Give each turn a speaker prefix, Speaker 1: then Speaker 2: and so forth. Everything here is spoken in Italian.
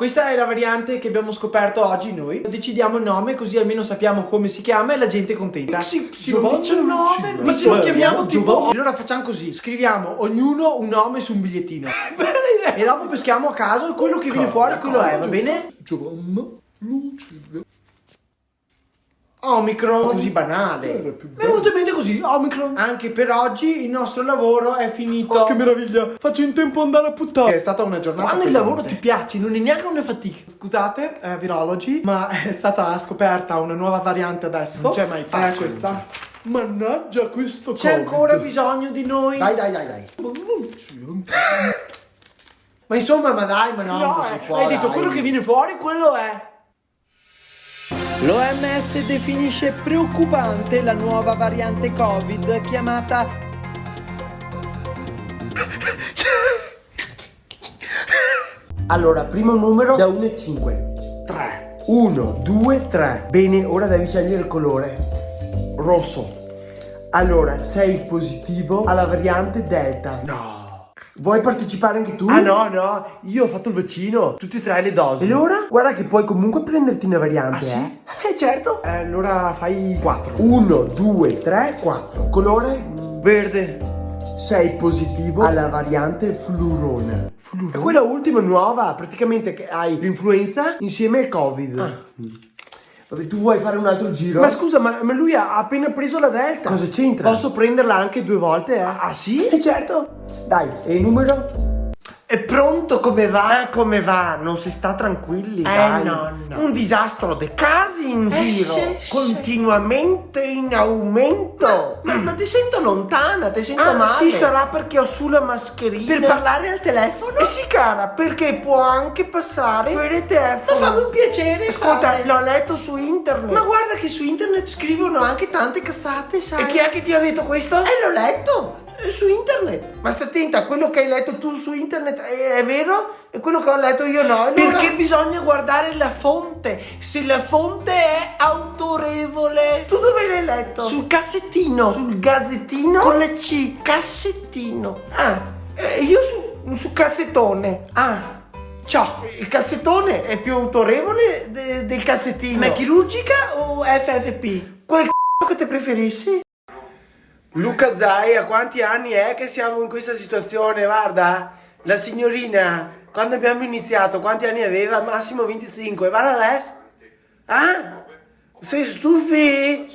Speaker 1: Questa è la variante che abbiamo scoperto oggi noi. Decidiamo il nome così almeno sappiamo come si chiama e la gente è contenta.
Speaker 2: XY19.
Speaker 1: Ma se lo chiamiamo tipo... Allora facciamo così, scriviamo ognuno un nome su un bigliettino.
Speaker 2: Bella idea.
Speaker 1: E dopo peschiamo a caso e quello che viene fuori quello è, va bene?
Speaker 2: Giovanna Lucida.
Speaker 1: Omicron, così banale.
Speaker 2: Era più
Speaker 1: Mi è
Speaker 2: bello.
Speaker 1: venuto in mente così, Omicron. Anche per oggi il nostro lavoro è finito.
Speaker 2: Oh, che meraviglia. Faccio in tempo ad andare a puttane.
Speaker 1: È stata una giornata
Speaker 2: Quando il
Speaker 1: pesante.
Speaker 2: lavoro ti piace, non è neanche una fatica.
Speaker 1: Scusate, virologi, ma è stata scoperta una nuova variante adesso. Non c'è mai
Speaker 2: facile,
Speaker 1: questa.
Speaker 2: Mannaggia questo
Speaker 1: C'è
Speaker 2: Covid.
Speaker 1: ancora bisogno di noi.
Speaker 2: Dai.
Speaker 1: Ma insomma, ma dai, ma no,
Speaker 2: No,
Speaker 1: non si può,
Speaker 2: hai detto
Speaker 1: dai.
Speaker 2: quello che viene fuori, quello è.
Speaker 3: L'OMS definisce preoccupante la nuova variante Covid chiamata
Speaker 4: Allora, primo numero da 1 a 5.
Speaker 2: 3.
Speaker 4: 1, 2, 3. Bene, ora devi scegliere il colore.
Speaker 2: Rosso.
Speaker 4: Allora, sei positivo alla variante Delta.
Speaker 2: No.
Speaker 4: Vuoi partecipare anche tu?
Speaker 2: Ah no, io ho fatto il vaccino. Tutte e 3 le dosi.
Speaker 4: E allora? Guarda che puoi comunque prenderti una variante,
Speaker 2: Ah, sì?
Speaker 4: certo.
Speaker 2: Allora fai 4.
Speaker 4: 1, 2, 3, 4. Colore?
Speaker 2: Verde.
Speaker 4: Sei positivo alla variante Flurone.
Speaker 2: È quella ultima nuova, praticamente che hai l'influenza insieme al Covid.
Speaker 4: Vabbè, tu vuoi fare un altro giro?
Speaker 2: Ma scusa, ma lui ha appena preso la Delta.
Speaker 4: Cosa c'entra?
Speaker 2: Posso prenderla anche 2 volte, eh? Ah sì?
Speaker 4: Certo. Dai, e il numero?
Speaker 1: È pronto, come va?
Speaker 5: Come va? Non si sta tranquilli,
Speaker 1: dai.
Speaker 5: no.
Speaker 1: No.
Speaker 5: Un disastro dei casi in giro,
Speaker 1: sì.
Speaker 5: continuamente in aumento.
Speaker 1: Ma ti sento lontana, ti sento
Speaker 5: Ah,
Speaker 1: male.
Speaker 5: sì, sarà perché ho sulla mascherina.
Speaker 1: Per parlare al telefono?
Speaker 5: Eh sì, cara, perché può anche passare per il telefono.
Speaker 1: Ma fammi un piacere,
Speaker 5: Ascolta,
Speaker 1: fare.
Speaker 5: l'ho letto su internet.
Speaker 1: Ma guarda che su internet scrivono anche tante cazzate, sai?
Speaker 5: E chi è che ti ha detto questo?
Speaker 1: L'ho letto su internet.
Speaker 5: Ma stai attenta, quello che hai letto tu su internet è vero? E quello che ho letto io no? Allora...
Speaker 1: Perché bisogna guardare la fonte. Se la fonte è autorevole.
Speaker 5: Tu dove l'hai letto?
Speaker 1: Sul cassettino.
Speaker 5: Sul gazzettino?
Speaker 1: Con la C. Cassettino.
Speaker 5: Io su cassettone.
Speaker 1: Ciao.
Speaker 5: Il cassettone è più autorevole del cassettino.
Speaker 1: Ma è chirurgica o FFP?
Speaker 5: Quel c***o che te preferissi? Luca Zai, a quanti anni è che siamo in questa situazione? Guarda, la signorina, quando abbiamo iniziato, quanti anni aveva? Massimo 25, guarda adesso. Ah? Sei stufi?